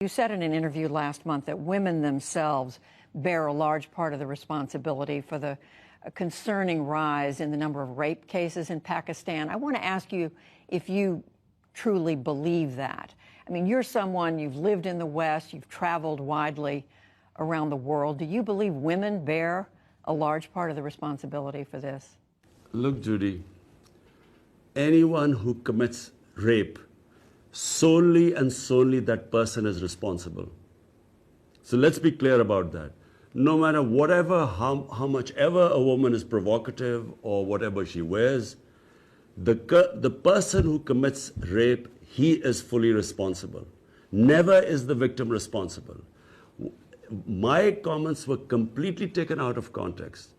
You said in an interview last month that women themselves bear a large part of the responsibility for the concerning rise in the number of rape cases in Pakistan. I want to ask you if you truly believe that. I mean, you're someone, you've lived in the West, you've traveled widely around the world. Do you believe women bear a large part of the responsibility for this? Look, Judy, anyone who commits rape, solely and solely that person is responsible. So let's be clear about that. No matter whatever, how much ever a woman is provocative or whatever she wears, the person who commits rape, he is fully responsible. Never is the victim responsible. My comments were completely taken out of context.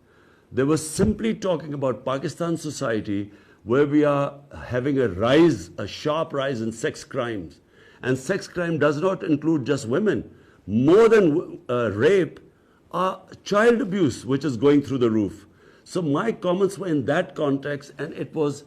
They were simply talking about Pakistan society, where we are having a sharp rise in sex crimes. And sex crime does not include just women. More than rape, child abuse, which is going through the roof. So my comments were in that context, and it was,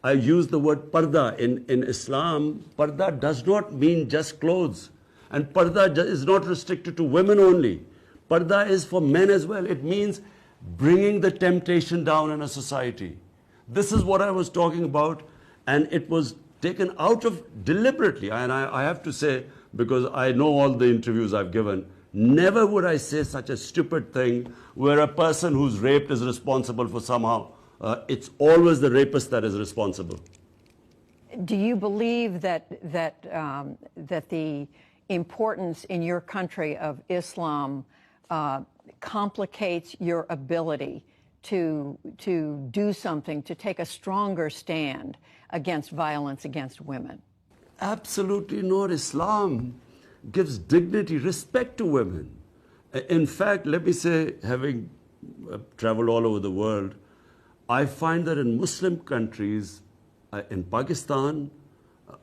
I used the word parda. In Islam, parda does not mean just clothes. And parda is not restricted to women only. Parda is for men as well. It means bringing the temptation down in a society. This is what I was talking about, and it was taken out of deliberately. And I have to say, because I know all the interviews I've given, never would I say such a stupid thing where a person who's raped is responsible for somehow. It's always the rapist that is responsible. Do you believe that the importance in your country of Islam complicates your ability to do something, to take a stronger stand against violence against women? Absolutely not. Islam gives dignity, respect to women. In fact, let me say, having traveled all over the world, I find that in Muslim countries, in Pakistan,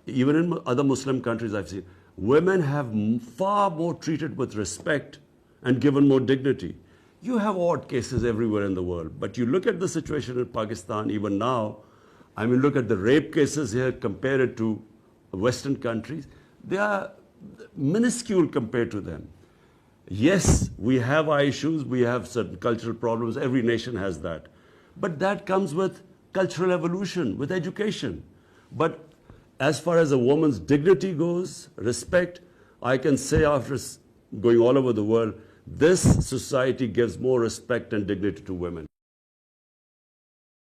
even in other Muslim countries I've seen, women have far more treated with respect and given more dignity. You have odd cases everywhere in the world, but you look at the situation in Pakistan even now, I mean, look at the rape cases here, compare it to Western countries, they are minuscule compared to them. Yes, we have our issues, we have certain cultural problems, every nation has that. But that comes with cultural evolution, with education. But as far as a woman's dignity goes, respect, I can say after going all over the world, this society gives more respect and dignity to women.